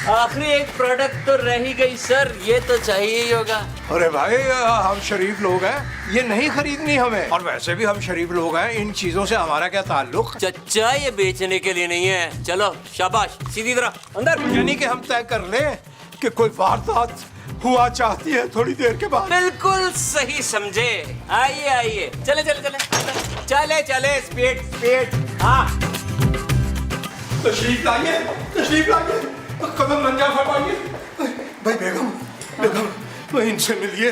आखिरी एक प्रोडक्ट तो रह ही गई सर, ये तो चाहिए ही होगा। अरे भाई हम शरीफ लोग हैं, ये नहीं खरीदनी हमें। और वैसे भी हम शरीफ लोग हैं, इन चीजों से हमारा क्या ताल्लुक। चच्चा ये बेचने के लिए नहीं है। चलो शाबाश, सीधी तरह अंदर। यानी कि हम तय कर लें कि कोई वारदात हुआ चाहती है थोड़ी देर के बाद। बिल्कुल सही समझे। आइए आइए, चले चले चले चले चले, स्पीड स्पीड। हाँ तशरीफ लाइए, तशरीफ लाइए, कदम नंजा फरमाइए। भाई बेगम, बेगम भाई इनसे मिलिए।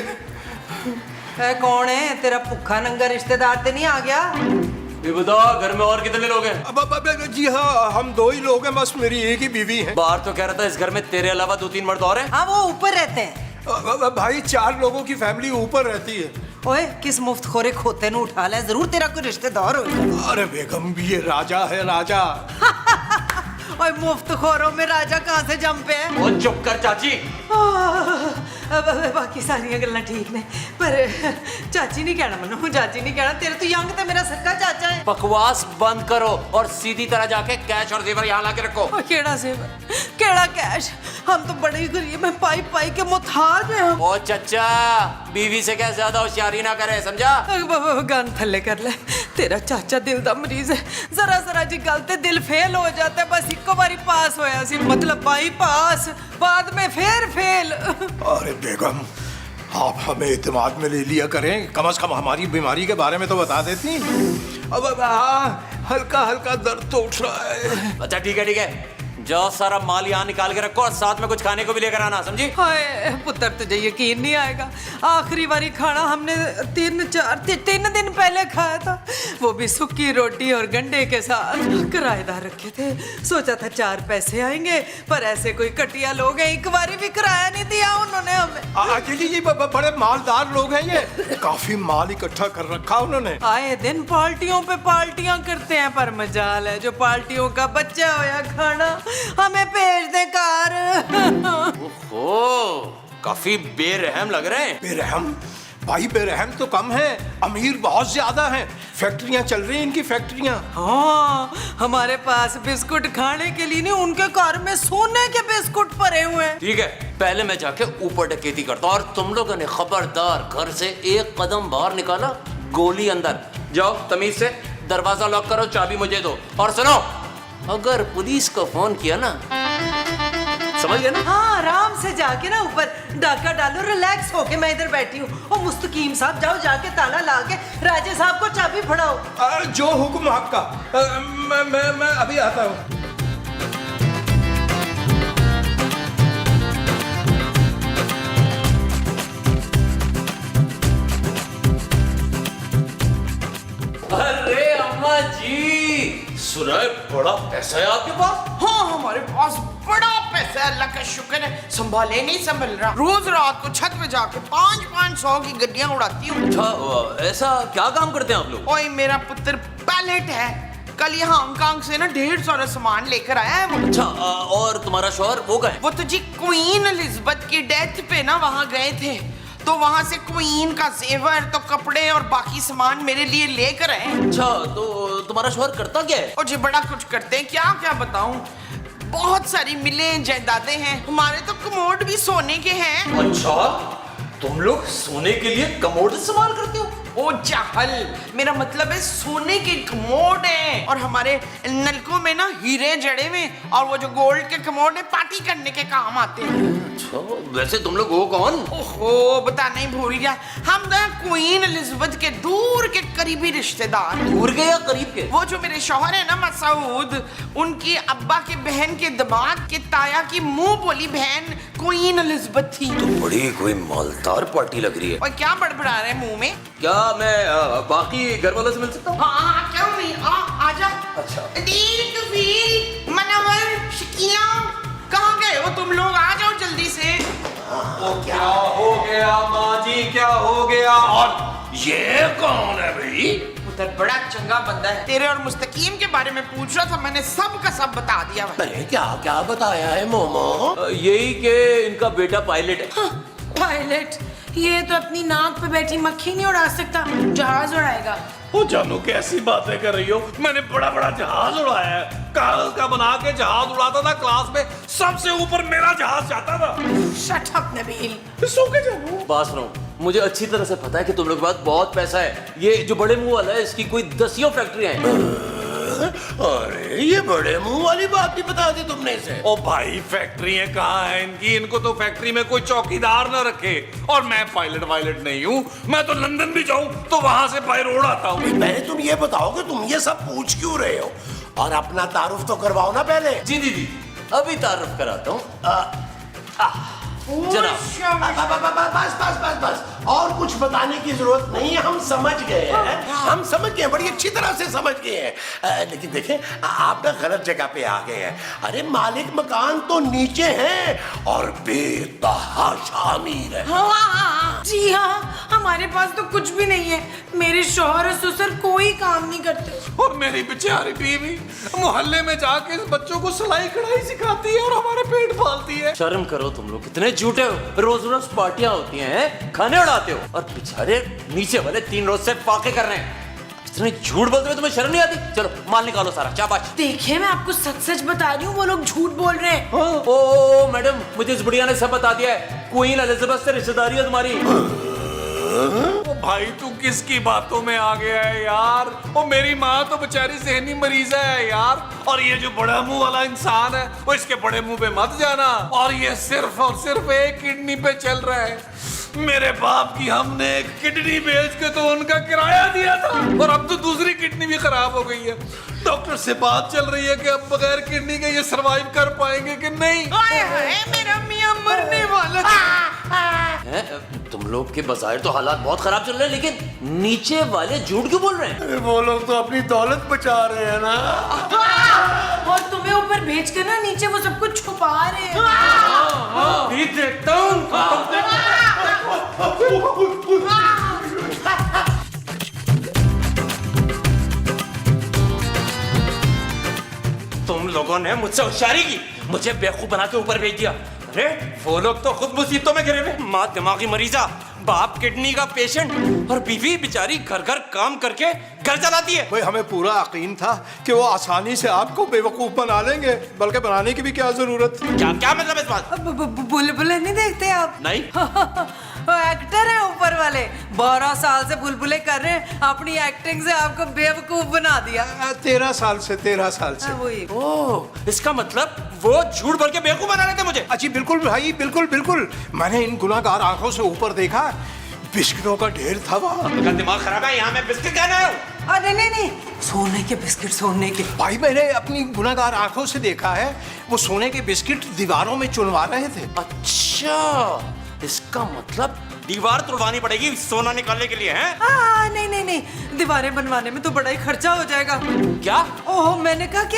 कौन है तेरा भूखा नंगा रिश्तेदार? ते नहीं आ गया? ये बताओ घर में और कितने लोग हैं? अब जी हाँ, हम दो ही लोग हैं, बस मेरी एक ही बीवी है। बाहर तो कह रहा था इस घर में तेरे अलावा 2-3 मर्द और हैं। हाँ वो ऊपर रहते हैं। भाई 4 लोगों की फैमिली ऊपर रहती है। ओए किस मुफ्त खोरे खोते ने उठा लिया, जरूर तेरा कोई रिश्तेदार होगा। अरे बेगम ये राजा है, राजा। ओए मुफ्त खोरों में राजा कहाँ से जम पे है? वो चुप कर चाची। अब बाकी सारी गल्ला ठीक ने, पर चाची नहीं कहना मनु, चाची नहीं कहना। तेरे तो यंग ते मेरा सक्का चाचा है। बकवास बंद करो और सीधी तरह जाके कैश और जेवर यहाँ ला के रखो। केड़ा सेवर, केड़ा कैश? हम तो बड़े ही गरीब हैं, पाई पाई के मुताज हैं हम। ओ चच्चा, बीवी से क्या ज्यादा होशियारी ना करे, समझा? गन थल्ले कर ले, तेरा चाचा दिल दा मरीज है। जरा जरा जी गल ते दिल फेल हो जाता है। बस इको बारी पास होया सी, मतलब बाई पास, बाद में फिर फेल। अरे बेगम आप हमें इत्तेमाद में ले लिया करें, कम से कम हमारी बीमारी के बारे में तो बता देती। अब हल्का हल्का दर्द तो उठ रहा है। अच्छा ठीक है ठीक है, जाओ सारा माल यहाँ निकाल के रखो और साथ में कुछ खाने को भी लेकर आना, समझी? हाय पुत्र तुझे यकीन नहीं आएगा, आखिरी बारी खाना हमने 3 दिन पहले खाया था, वो भी सूखी रोटी और गंडे के साथ। किराएदार रखे थे, सोचा था 4 पैसे आएंगे, पर ऐसे कोई कटिया लोग हैं, एक बारी भी किराया नहीं दिया उन्होंने हमें। जी बड़े मालदार लोग हैं, ये काफी माल इकट्ठा कर रखा उन्होंने। आए दिन पार्टियों पे पार्टियां करते हैं, पर मजाल है जो पार्टियों का बच्चा होया खाना हमें भेज दे कार। ओहो, काफी बेरहम लग रहे हैं। बेरहम? भाई बेरहम तो कम है, अमीर बहुत ज्यादा हैं। फैक्ट्रियां चल रही हैं इनकी, फैक्ट्रियां। हाँ हमारे पास बिस्कुट खाने के लिए नहीं, उनके कार में सोने के बिस्कुट पड़े हुए हैं। ठीक है, पहले मैं जाके ऊपर डकैती करता हूँ और तुम लोगों ने खबरदार घर से एक कदम बाहर निकाला, गोली अंदर। जाओ तमीज से दरवाजा लॉक करो, चाबी मुझे दो। और सुनो, अगर पुलिस को फोन किया ना, समझ गए ना? हाँ आराम से जाके ना ऊपर डाका डालो, रिलैक्स होके मैं इधर बैठी हूँ। और मुस्तकीम साहब जाओ जाके ताला ला के राजे साहब को चाबी फड़ाओ। जो हुक्म आपका। मैं अभी आता हूँ। अरे अम्मा जी, सुना है बड़ा पैसा है आपके पास? हाँ हमारे पास बड़ा पैसा है, अल्लाह का शुक्र है। संभाले नहीं संभल रहा, रोज रात को छत पे जाके 500 की गड्डियां उड़ाती हूँ। अच्छा, ऐसा क्या काम करते हैं आप लोग? ओए मेरा पुत्र पायलट है, कल यहाँ हांगकांग से ना 150 सारा सामान लेकर आया है वो। अच्छा, और तुम्हारा शौहर वो कहाँ है? वो तो जी क्वीन एलिजाबेथ की डेथ पे ना वहाँ गए थे, तो वहाँ से क्वीन का जेवर तो कपड़े और बाकी सामान मेरे लिए लेकर आए। अच्छा, तो तुम्हारा शौहर करता क्या है? और जी बड़ा कुछ करते हैं, क्या क्या बताऊं। बहुत सारी मिलें जायदादें हैं, हमारे तो कमोड भी सोने के हैं। अच्छा, तुम लोग सोने के लिए कमोड इस्तेमाल करते हो? ओ जाहल, मेरा मतलब है सोने के कमोड हैं, और हमारे नलकों में ना हीरे जड़े हुए, और वो जो गोल्ड के कमोड है पार्टी करने के काम आते हैं। अच्छा, वैसे तुम लोग हो कौन? ओहो बताना ही भूल गया, हम ना क्वीन एलिजाबेथ के दूर के करीबी रिश्तेदार। दूर के या करीब के? वो जो मेरे शौहर है ना मसूद, उनकी अब्बा के बहन के दामाद के ताया की मुंह बोली बहन क्वीन एलिजाबेथ थी। तो बड़ी कोई मालदार पार्टी लग रही है। और क्या बड़बड़ा रहे मुंह में? क्या मैं बाकी घर वालों से मिल सकता हूँ? हाँ क्यों नहीं, आजा। अच्छा। दील, कफील, मनवर, शकीला, कहाँ गए हो तुम लोग? आ जाओ जल्दी से। क्या हो गया माँ जी, क्या हो गया? और ये कौन है भाई? उधर बड़ा चंगा बंदा है, तेरे और मुस्तकीम के बारे में पूछ रहा था, मैंने सब का सब बता दिया। मैंने क्या क्या बताया है मोमो? यही कि इनका बेटा पायलट है। पायलट? ये तो अपनी नाक पे बैठी मक्खी नहीं उड़ा सकता, जहाज उड़ाएगा। ओ जानू कैसी बातें कर रही हो? मैंने बड़ा बड़ा जहाज उड़ाया है, कागज का बना के जहाज उड़ाता था क्लास में, सबसे ऊपर मेरा जहाज जाता था। Shut up Nabeel. सो के जानू बात सुनो, मुझे अच्छी तरह से पता है कि तुम लोग के पास बहुत पैसा है। ये जो बड़े मुंह वाला है, इसकी कोई 10 फैक्ट्रियां हैं। अरे ये बड़े मुंह वाली बात भी बता दी तुमने इसे। ओ भाई फैक्ट्रियां कहाँ हैं इनकी? इनको तो फैक्ट्री में कोई चौकीदार न रखे। और मैं पायलट वायलट नहीं हूँ, मैं तो लंदन भी जाऊँ तो वहां से बाय रोड आता हूँ। पहले तुम ये बताओ कि तुम ये सब पूछ क्यों रहे हो, और अपना तारुफ तो करवाओ ना पहले। जी दीदी, अभी तारुफ कराता हूँ। जनाब, बस बस बस बस, और कुछ बताने की जरूरत नहीं है, हम समझ गए हैं, हम समझ गए, बड़ी अच्छी तरह से समझ गए हैं। लेकिन देखें, आप ना गलत जगह पे आ गए हैं। अरे मालिक मकान तो नीचे हैं और बेतहाशा अमीर है। हाँ, जी हाँ, हमारे पास तो कुछ भी नहीं है। मेरे शौहर और ससुर कोई काम नहीं करते। और मेरी बेचारी बीवी मोहल्ले में जाके बच्चों को सिलाई कढ़ाई सिखाती है और हमारे पेट पालती है। शर्म करो तुम लोग, कितने झूठे हो। रोज रोज पार्टियां होती हैं, खाने उड़ाते हो, और बेचारे नीचे वाले 3 रोज से फाके कर रहे हैं। इतने झूठ बोलते हुए तुम्हें शर्म नहीं आती? चलो माल निकालो सारा, शाबाश। देखिए, मैं आपको सच सच बता रही हूँ, वो लोग झूठ बोल रहे हैं। ओ मैडम, मुझे इस बुढ़िया ने सब बता दिया है। क्वीन एलिजाबेथ से रिश्तेदारी है तुम्हारी। ओ भाई तू किसकी बातों में आ गया है यार? ओ मेरी माँ तो बेचारी ज़हनी मरीज है यार, और ये जो बड़ा मुंह वाला इंसान है, वो इसके बड़े मुंह पे मत जाना। और ये सिर्फ और सिर्फ एक किडनी पे चल रहा है। मेरे बाप की हमने एक किडनी बेच के तो उनका किराया दिया था, और अब तो दूसरी किडनी भी खराब हो गई है। डॉक्टर से बात चल रही है कि अब बगैर किडनी के ये सरवाइव कर पाएंगे कि नहीं। हाय हाय, मेरा मियां मरने वाला हैं? तुम लोग के बजाय तो हालात बहुत खराब चल रहे हैं, लेकिन नीचे वाले झूठ क्यों बोल रहे हैं? वो लोग तो अपनी दौलत बचा रहे हैं ना। और तुम्हें ऊपर भेज कर ना नीचे वो सब कुछ छुपा रहे हैं। भी देखता हूँ। तुम लोगों ने मुझसे होशियारी की, मुझे बेवकूफ बना के ऊपर भेज दिया। अरे वो लोग तो खुद मुसीबतों में घिरे हुए, माँ दिमागी मरीजा, बाप किडनी का पेशेंट, और बीवी बेचारी घर घर काम करके घर चलाती है। भाई हमें पूरा यकीन था कि वो आसानी से आपको बेवकूफ बना लेंगे, बल्कि बनाने की भी क्या जरूरत थी। क्या क्या मतलब इस बात? बुलबुले नहीं देखते आप? नहीं। वो एक्टर है ऊपर वाले, 12 साल से बुलबुले कर रहे हैं, अपनी एक्टिंग से आपको बेवकूफ बना दिया। 13 साल से 13 साल से। वही। ओह, इसका मतलब वो झूठ बोल के बेवकूफ बना रहे थे मुझे। अच्छी बिल्कुल भाई, बिल्कुल बिल्कुल। मैंने इन गुनाहगार आंखों से ऊपर देखा, बिस्किटों का ढेर था वहाँ। आपका दिमाग खराब है, यहाँ मैं बिस्किट खाने आया हूँ। अरे नहीं, सोने के बिस्किट, सोने के। भाई मैंने अपनी गुनाहगार आंखों से देखा है, वो सोने के बिस्किट दीवारों में चुनवा रहे थे। अच्छा, इसका मतलब दीवार तोड़वानी पड़ेगी सोना निकालने के लिए, हैं? हाँ, नहीं, दीवारें बनवाने में तो बड़ा ही खर्चा हो जाएगा। क्या? ओह, मैंने कहा कि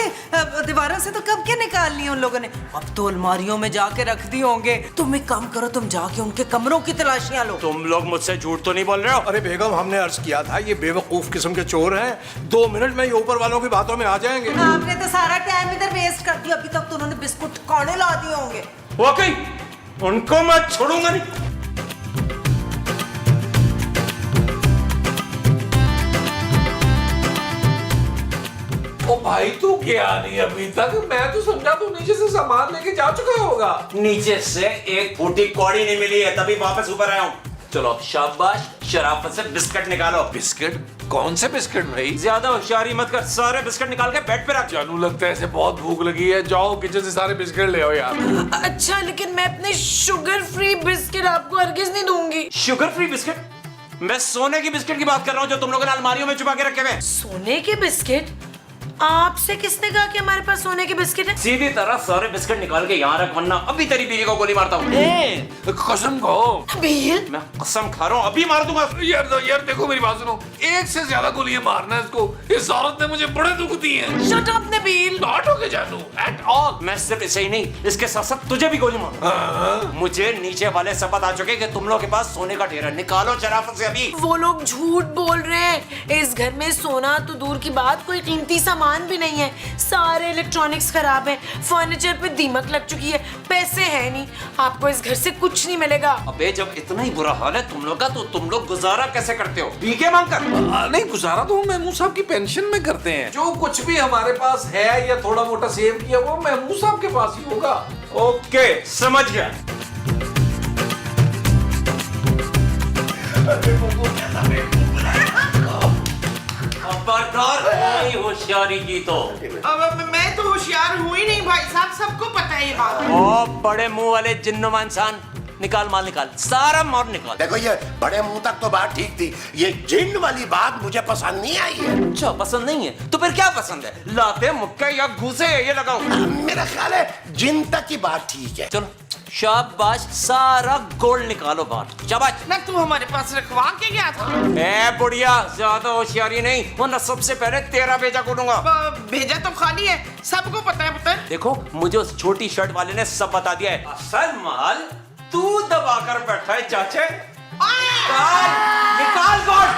दीवारों से तो कब के निकाल ली उन लोगों ने, अब तो अलमारियों में जाके रख दी होंगे। तुम एक काम करो, तुम जाके उनके कमरों की तलाशियां लो। तुम लोग मुझसे झूठ तो नहीं बोल रहे हो? अरे बेगम, हमने अर्ज किया था ये बेवकूफ किस्म के चोर हैं, 2 मिनट में ये ऊपर वालों की बातों में आ जाएंगे। आपने तो सारा टाइम इधर वेस्ट कर दिया, अभी तक तो उन्होंने बिस्कुट खाने ला दिए होंगे। वाकई उनको मैं छोड़ूंगा नहीं। ओ भाई तू गया नहीं अभी तक? मैं तो समझा तू नीचे से सामान लेके जा चुका होगा। नीचे से एक फूटी कौड़ी नहीं मिली है, तभी वापस ऊपर आया हूँ। चलो शाबाश, शराफत से बिस्किट निकालो। बिस्किट? कौन से बिस्किट भाई? ज्यादा होशियारी मत कर, सारे बिस्किट निकाल के बेड पे रख। जानू लगता है ऐसे बहुत भूख लगी है, जाओ किचन से सारे बिस्किट ले आओ यार। अच्छा, लेकिन मैं अपने शुगर फ्री बिस्किट आपको हरगिज नहीं दूंगी। Sugar free biscuit? मैं सोने की बिस्किट की बात कर रहा हूँ जो तुम लोगों ने अलमारियों में छुपा के रखे हुए हैं। सोने के बिस्किट? आपसे किसने कहा कि हमारे पास सोने के बिस्किट है? सीधी तरह सारे बिस्किट निकाल के यहाँ रख, वरना अभी तेरी बीवी को गोली मारता हूँ। कसम खाओ। नबील, मैं कसम खा रहा हूँ, अभी मार दूंगा। यार देखो मेरी बात सुनो, एक से ज्यादा गोलियां मारना है इसको। इस औरत ने मुझे बड़े दुख दिए हैं। Shut up Nabeel. Not okay जानू एट ऑल। मैं सिर्फ इसे ही नहीं, इसके साथ साथ तुझे भी गोली मारूंगा। मुझे नीचे वाले सब बता चुके कि तुम लोग के पास सोने का ढेर है, निकालो शराफत से अभी। वो लोग झूठ बोल रहे हैं। इस घर में सोना तो दूर की बात, कोई कीमती सामान सामान भी नहीं है, सारे इलेक्ट्रॉनिक्स खराब है, फर्नीचर पे दीमक लग चुकी है, पैसे है नहीं, आपको इस घर से कुछ नहीं मिलेगा। अबे जब इतना ही बुरा हाल है तुम लोग का तो तुम लोग गुजारा कैसे करते हो? भीखे मांग कर? नहीं, गुजारा तो हम महमूद साहब की पेंशन में करते हैं। जो कुछ भी हमारे पास है या थोड़ा मोटा सेव किया वो महमूद साहब के पास ही होगा। ओके समझ गया। खबरदार कोई होशियारी की तो। अब मैं तो होशियार हूँ ही नहीं भाई साहब, सबको पता है ये बात। ओ बड़े मुंह वाले जिन्नुमा इंसान, निकाल माल निकाल, सारा माल निकाल। देखो ये बड़े मुंह तक तो बात ठीक थी, ये जिन वाली बात मुझे पसंद नहीं आई है। अच्छा पसंद नहीं है तो फिर क्या पसंद है? लाते मुक्के या घूसे ये लगाओ? मेरा ख्याल है जिन तक की बात ठीक है। चलो शाबाश, सारा गोल्ड निकालो बाहर, शाबाश। ना तू हमारे पास रखवा के गया था? ए बुढ़िया ज्यादा होशियारी नहीं वरना सबसे पहले तेरा भेजा खोलूंगा। भेजा तो खाली है, सबको पता है पुत्र। देखो मुझे उस छोटी शर्ट वाले ने सब बता दिया है। असल माल तू दबा कर बैठा है चाचे। निकाल गोल्ड।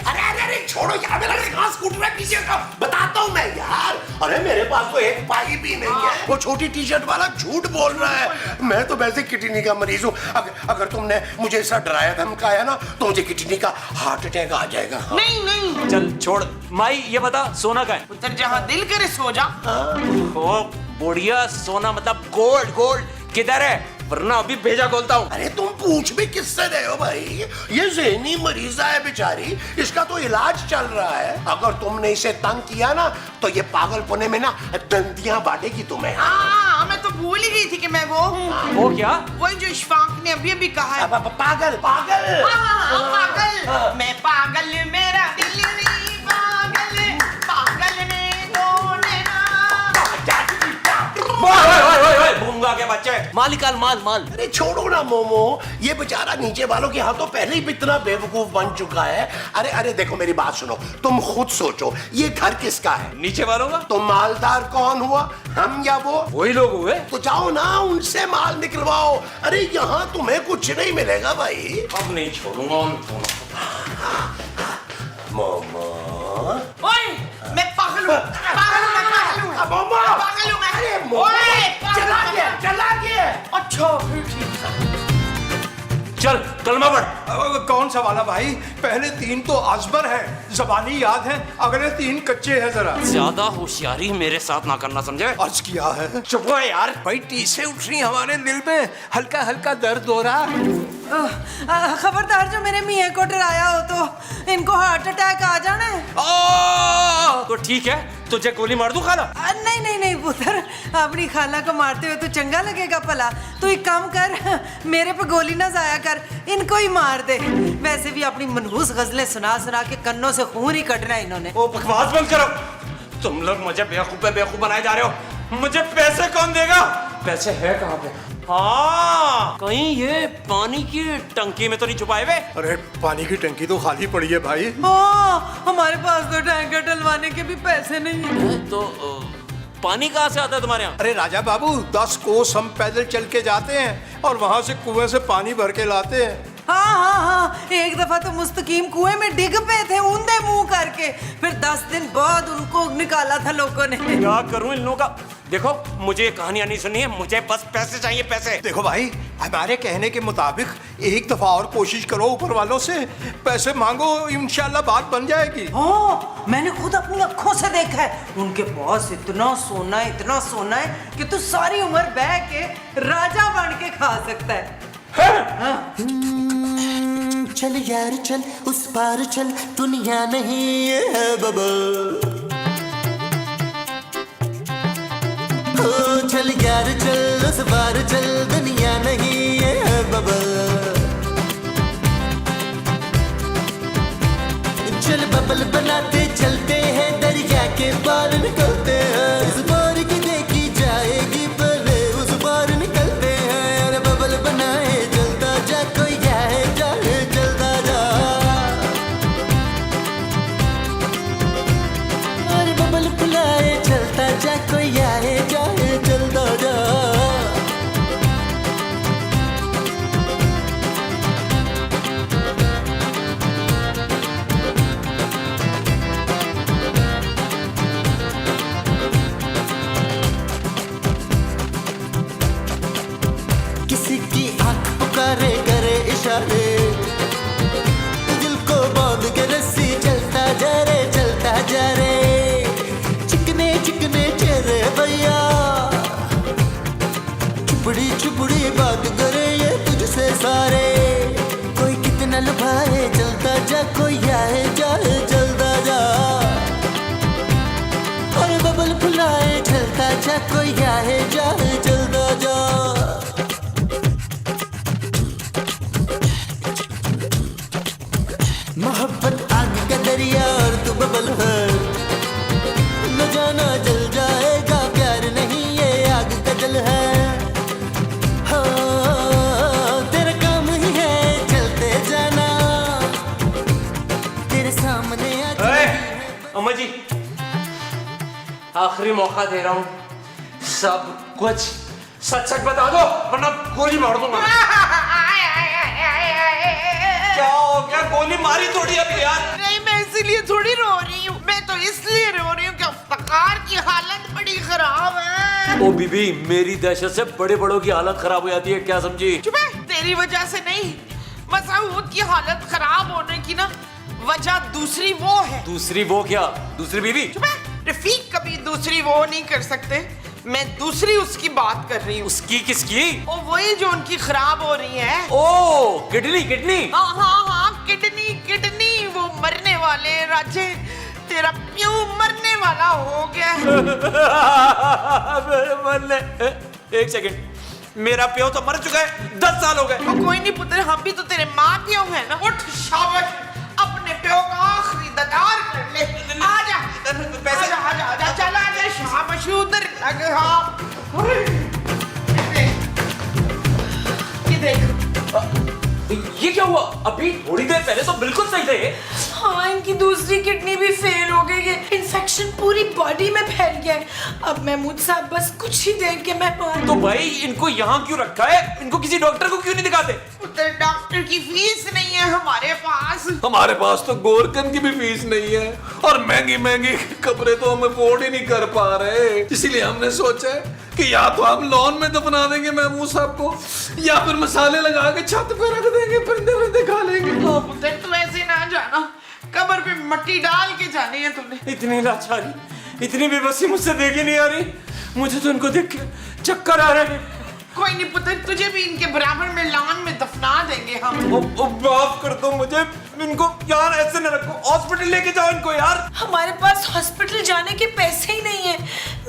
अरे अरे अरे छोड़ो यार, मेरा घास कूट रहा है पीछे का, बताता हूँ मैं यार। अरे मेरे पास तो एक पाई भी नहीं है। वो छोटी टी शर्ट वाला झूठ बोल रहा है। मैं तो वैसे किडनी का मरीज हूँ। अगर तुमने मुझे ऐसा डराया धमकाया ना तो मुझे किडनी का हार्ट अटैक आ जाएगा। नहीं नहीं चल छोड़। माई ये बता सोना का है? पुत्र जहाँ दिल करे सो जा। ओ बुढ़िया सोना मतलब गोल्ड, गोल्ड किधर है? वरना अभी भेजा खोलता हूँ। अरे तुम पूछ भी किससे रहे हो भाई? ये ज़हनी मरीजा है बेचारी, इसका तो इलाज चल रहा है। अगर तुमने इसे तंग किया ना तो ये पागलपने में ना दंदियां बांटेगी तुम्हें। हाँ मैं तो भूल ही गई थी कि मैं वो हूँ। वो क्या? वही जो इशफाक ने अभी अभी कहा है। पागल पागल। पागल मैं पागल, मेरा दिल नहीं पागल, पागल ने तोड़े ना। भूंगा के बच्चे, माल निकाल, माल माल। अरे छोड़ो ना मोमो, ये बेचारा नीचे वालों के हाथों पहले ही इतना बेवकूफ बन चुका है। अरे अरे देखो मेरी बात सुनो, तुम खुद सोचो ये घर किसका है? नीचे वालों का। तो मालदार कौन हुआ, हम या वो? वही लोग हुए। तो जाओ ना उनसे माल निकलवाओ। अरे यहाँ तुम्हें कुछ नहीं मिलेगा भाई। अब नहीं छोड़ूंगा उन दोनों। मोमो ओए मैं पागल हूँ, पागल हूँ, मैं पागल हूँ, मोमो पागल हूँ मैं। अरे मोमो ओए, पागल चला हूँ। गया चला गया। अच्छा फिर ठीक है। चल कलमा पढ़। कौन सा वाला भाई? पहले 3 तो अजबर है, जबानी याद है, अगले 3 कच्चे हैं जरा। ज्यादा होशियारी मेरे साथ ना करना, समझे? अर्ज किया है। चुप हो यार। भाई टीसे उठ रही हमारे दिल में, हल्का हल्का दर्द हो रहा है। खबरदार जो मेरे मियाँ को डराया हो तो इनको हार्ट अटैक आ जाना है। तो ठीक है, तुझे गोली मार दूं खाला? नहीं नहीं नहीं पुत्र, अपनी खाला को मारते हुए तो चंगा लगेगा भला। तू एक काम कर, मेरे पे गोली ना जाया कर, इनको ही मार दे। वैसे भी अपनी मनहूस गजलें सुना सुना के कन्नों से खून ही कटना है इन्होंने। ओ बकवास बंद करो। तुम लोग मुझे बेवकूफ पे बेवकूफ बनाए जा रहे हो। मुझे पैसे कौन देगा? पैसे है कहाँ पे? हाँ कहीं ये पानी की टंकी में तो नहीं छुपाए हुए? अरे पानी की टंकी तो खाली पड़ी है भाई। हाँ हमारे पास तो टैंकर डलवाने के भी पैसे नहीं है। तो पानी कहाँ से आता है तुम्हारे यहाँ? अरे राजा बाबू 10 कोस हम पैदल चल के जाते हैं और वहां से कुएं से पानी भर के लाते हैं। हाँ हाँ हाँ, एक दफा तो मुस्तकीम कुएं में डिग पे थे ऊंधे मुंह करके, फिर 10 दिन बाद उनको निकाला था लोगों ने। क्या करूं इन लोगों का? देखो मुझे ये कहानियां नहीं सुननी है, मुझे बस पैसे चाहिए, पैसे। देखो भाई हमारे कहने के मुताबिक एक दफा और कोशिश करो ऊपर वालों से, पैसे मांगो, इंशाल्लाह बात बन जाएगी। हाँ मैंने खुद अपनी आंखों से देखा है, उनके पास इतना सोना है कि तू सारी उम्र बह के राजा बन के खा सकता है। चल यार चल उस पार चल, दुनिया नहीं है बबल। ओ चल यार चल उस पार चल, दुनिया नहीं है बबल। चल बबल बनाते चलते हैं, दरिया के पार निकलते हैं। इस बार की देखी जाएगी पहले उस पार निकलते हैं। अरे बबल बनाए चलता जा, कोई जाए जाए चलता जा। अरे बबल बुलाए चलता जा, कोई आए जाए चलता जा। बात करे ये तुझसे सारे। कोई कितना लुभाए चलता जा, कोई आए जाए चलता जा, और बबल फुलाए चलता जा, कोई आए जाए चलता जा। मोहब्बत आग का दरिया और तू बबल भर, न जाना जल जाएगा, प्यार नहीं ये आग का जल है। हाँ, तेरा काम ही है चलते जाना, तेरे सामने अम्मा जी आखिरी मौका दे रहा हूँ, सब कुछ सच सच बता दो वरना गोली मार दूंगा। क्या हो गया? गोली मारी थोड़ी अभी यार। नहीं, मैं इसीलिए थोड़ी रो रही हूँ, मैं तो इसलिए रो रही हूँ कि अफ्तार की हालत बड़ी खराब है। ओ बीबी, मेरी दहशत से बड़े बड़ों की हालत खराब हो जाती है, क्या समझी? चुप है, तेरी वजह से नहीं, मसऊद की हालत खराब होने की ना वजह दूसरी वो है। दूसरी वो क्या? दूसरी बीबी? चुप है, रफीक कभी दूसरी वो नहीं कर सकते, मैं दूसरी उसकी बात कर रही हूँ। उसकी किसकी? ओ वही जो उनकी खराब हो रही है। ओ किडनी किडनी। हाँ हाँ हाँ, किडनी किडनी, वो मरने वाले। राजे तेरा प्यू मरने वाला हो गया। एक सेकंड, मेरा प्यो तो मर चुका है, 10 साल हो गए। तो कोई नहीं पुत्र, हम भी तो तेरे माँ प्यो है ना। उठ शाबाश, अपने प्यो का आखिरी दीदार कर ले। आजा पैसे आजा आजा, चला आजा, शाबाश, उधर लग। हाँ ये देख, ये क्या हुआ? अभी थोड़ी देर पहले तो बिल्कुल सही थे। हाँ, इनकी दूसरी किडनी भी फेल हो गई है, इन्फेक्शन पूरी बॉडी में फैल गया है। अब महमूद साहब बस कुछ ही देर के मेहमान। तो भाई इनको यहाँ क्यों रखा है? इनको किसी डॉक्टर को क्यों नहीं दिखाते? पुत्र डॉक्टर की फीस नहीं है हमारे पास। हमारे पास तो गोरकन की भी फीस नहीं है, और महंगी महंगी कब्रें तो हम अफोर्ड ही नहीं कर पा रहे। इसीलिए हमने सोचा है कि या तो हम लॉन में दफना देंगे महमूद साहब को, या फिर मसाले लगा के छत पे रख देंगे, परिंदे परिंदे खा लेंगे। पुत्र तू ऐसे ना जाना, कब्र पे मट्टी डाल के जानी है तूने। इतनी लाचारी, इतनी बेबसी मुझसे देखी नहीं आ रही। मुझे तो इनको देख के चक्कर आ रहे हैं। कोई नहीं पुत्र, तुझे भी इनके बराबर में लॉन में दफना देंगे हम। माफ कर दो मुझे, इनको यार ऐसे न रखो, हॉस्पिटल लेके जाओ इनको यार। हमारे पास हॉस्पिटल जाने के पैसे ही नहीं है।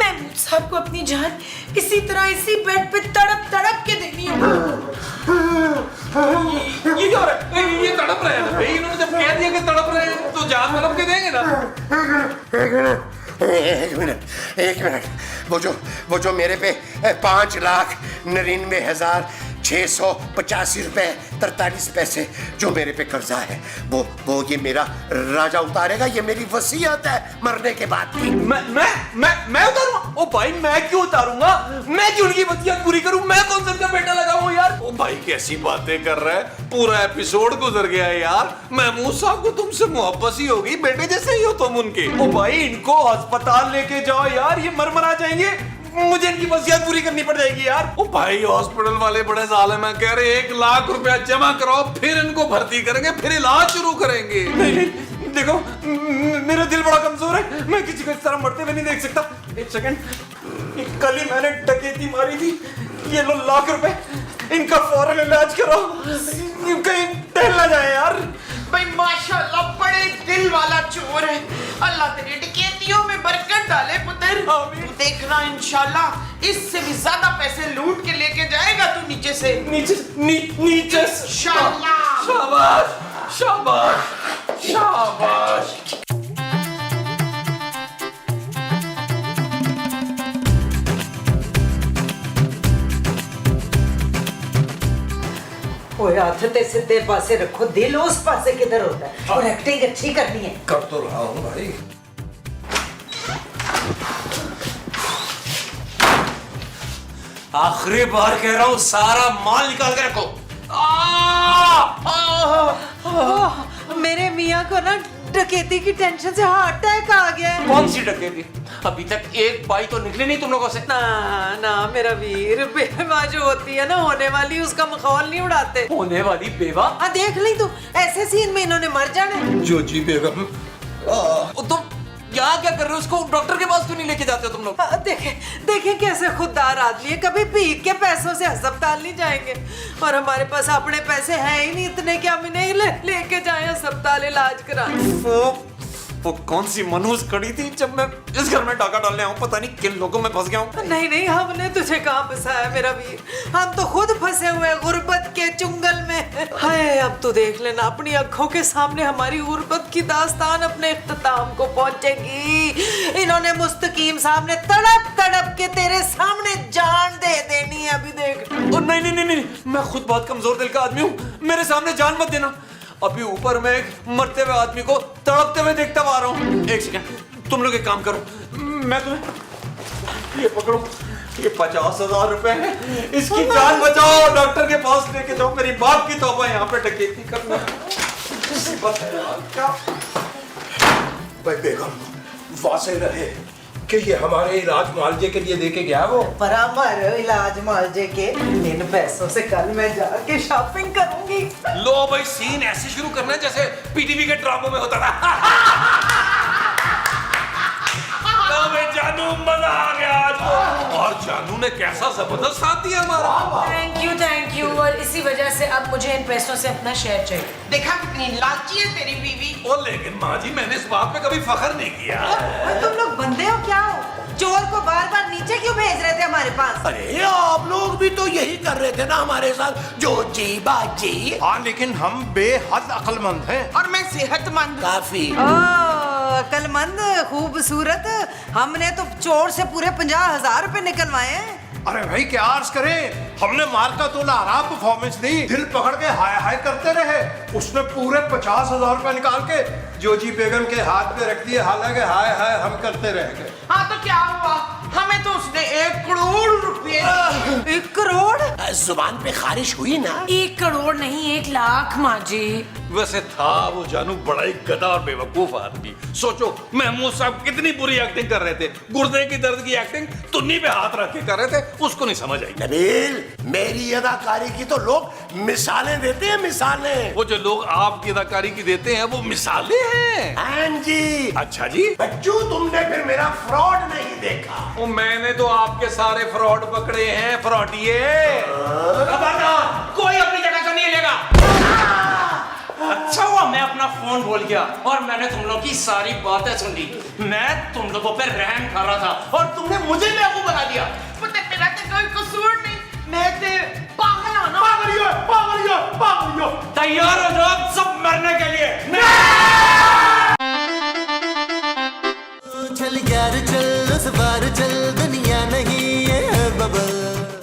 महमूद साहब को अपनी जान इसी तरह इसी बेड पे तड़प तड़प के देनी है। ये क्या हो रहा है? ये तड़प रहे हैं भाई, इन्होंने जब कह दिया कि तड़प रहे हैं तो जान तड़प के देंगे ना। एक मिनट, वो जो मेरे पे 5,99,685 रुपए 43 पैसे जो मेरे पे कर्जा है, वो ये मेरा राजा उतारेगा। ये मेरी वसीयत है मरने के बाद की। मैं उतारूंगा? ओ भाई मैं क्यों उतारूंगा? मैं क्यों उनकी वसीयत पूरी करूं? मैं कौन सा उनका बेटा लगाऊं यार? ओ भाई कैसी बातें कर रहा है, पूरा एपिसोड गुजर गया है यार। महमूद साहब को तुमसे मोहब्बत ही होगी, बेटे जैसे ही हो तुम उनके। ओ भाई इनको अस्पताल लेके जाओ यार, ये मर जाएंगे, मुझे इनकी वसीयत पूरी करनी पड़ जाएगी यार। ओ भाई हॉस्पिटल वाले बड़े जालिम हैं, कह रहे 1 लाख रुपया जमा कराओ, फिर इनको भर्ती करेंगे, फिर इलाज शुरू करेंगे। नहीं, देखो मेरा दिल बड़ा कमजोर है, मैं किसी को इस तरह मरते हुए नहीं देख सकता। एक सेकंड, कल ही मैंने डकैती मारी थी, ये लो लाख रुपए, इनका फौरन इलाज कराओ, कहीं टहल ना जाए यार। भाई माशाल्लाह बड़े दिल वाला चोर है, अल्लाह तेरी डकैतियों में बरकत डाले पुत्र। तू देखना इंशाल्लाह इससे भी ज्यादा पैसे लूट के लेके जाएगा तू नीचे से। नीचे इंशाल्लाह। शाबाश शाबाश शाबाश। ओए हाथ ते सीधे पासे रखो, दिल उस पासे किधर होता है, और एक्टिंग अच्छी करनी है। कर तो रहा हूँ भाई। आखिरी बार कह रहा हूँ, सारा माल निकाल के रखो। मेरे मियाँ को ना डकैती की टेंशन से हार्ट अटैक आ गया है। कौन सी डकैती? अभी तक एक बाई तो निकली नहीं तुम लोगों से। ना मेरा वीर, बेवा जो होती है ना होने वाली, उसका मखौल नहीं उड़ाते। होने वाली बेवा? हाँ देख ली तू, ऐसे सीन में इन्होंने मर जाना। जो जी बेगम, तो यहाँ क्या कर रहे हो? उसको डॉक्टर के पास क्यों नहीं लेके जाते हो तुम लोग? देखें देखें कैसे खुददार आदमी है, कभी भीख के पैसों से अस्पताल नहीं जाएंगे, और हमारे पास अपने पैसे हैं ही नहीं इतने कि हम इन्हें लेके जाएं अस्पताल इलाज कराने। वो कौन सी मनहूस कड़ी थी जब मैं इस घर में डाका डालने आऊं, पता नहीं किन लोगों में फंस गया हूं। नहीं नहीं, हमने तुझे कहाँ फंसाया मेरा वीर, हम तो खुद फंसे हुए गुर्बत के चुंगल में। हाय, अब तो देख लेना अपनी आंखों के सामने हमारी गुर्बत की दास्तान अपने इख्तिताम को पहुंचेगी। इन्होंने मुस्तकीम सामने तड़प तड़प के तेरे सामने जान दे देनी है, अभी देख। ओ नहीं नहीं नहीं नहीं, मैं खुद बहुत कमजोर दिल का आदमी हूँ, मेरे सामने जान मत देना। अभी ऊपर मैं एक मरते हुए आदमी को तड़पते हुए देखता आ रहा हूँ। एक सेकंड, तुम लोग एक काम करो, मैं तुम्हें ये पकड़ो, ये 50,000 रुपए है, इसकी जान बचाओ, डॉक्टर के पास लेके जाओ। मेरी बाप की तौबा, यहाँ पे डकैती करना क्या? भाई बेगम वासे रहे कि ये हमारे इलाज मुआवजे के लिए देके गया वो। पर हमारे इलाज मुआवजे के इन पैसों से कल मैं जाके शॉपिंग करूंगी। लो भाई, सीन ऐसे शुरू करना है जैसे पीटीवी के ड्रामों में होता था। लो भाई जानू, मजा आ गया आज तो। और जानू ने कैसा जबरदस्त साथ दिया हमारा। Thank you. और इसी वजह से अब मुझे इन पैसों से अपना शेयर चाहिए। देखा कितनी लालची है तेरी बीवी। ओ लेकिन माँ जी, मैंने इस बात पे कभी फख्र नहीं किया। और तुम लोग बंदे हो क्या हो? चोर को बार बार नीचे क्यों भेज रहे थे हमारे पास? अरे आप लोग भी तो यही कर रहे थे ना हमारे साथ, जो जी बाजी। हाँ, लेकिन हम बेहद अक्लमंद हैं। और मैं सेहतमंद। काफी। अकलमंद, खूबसूरत। हमने तो चोर से पूरे 50,000 रुपए निकलवाए हैं। अरे भाई क्या अर्ज करें, हमने मार का तोला आराम परफॉर्मेंस दी, दिल पकड़ के हाय हाय करते रहे। उसने पूरे 50,000 रुपए निकाल के जोजी बेगम के हाथ पे रख दिए, हालांकि हाय हाय हम करते रह गए। हाँ तो क्या हुआ, हमें तो उसने 1 करोड़ रुपए। 1 करोड़? जुबान पे खारिश हुई ना। 1 करोड़ नहीं, 1 लाख माँ जी। वैसे था वो जानू बड़ा ही गधा और बेवकूफ आदमी। सोचो महमूद साहब कितनी बुरी एक्टिंग कर रहे थे, गुर्दे की दर्द की एक्टिंग तुन्नी पे हाथ रख के कर रहे थे, उसको नहीं समझ आई। नबील, मेरी अदाकारी की तो लोग मिसालें देते हैं, मिसालें। वो जो लोग आपकी अदाकारी की देते हैं वो मिसालें हैं। हाँ जी। अच्छा जी। बच्चू, तुमने फिर मेरा फ्रॉड नहीं देखा। वो मैंने तो आपके सारे फ्रॉड पकड़े हैं, फ्रॉडिये। कोई अपनी जगह से नहीं लेगा। अच्छा हुआ मैं अपना फोन भूल गया और मैंने तुम लोग की सारी बातें सुन ली। मैं तुम लोगों पे रहम कर रहा था और तुमने मुझे बेवकूफ बना दिया। पुत्र तेरा तो कोई कसूर नहीं, मैं ते पागल हूं ना। पागल हो। तैयार हो जाओ सब मरने के लिए।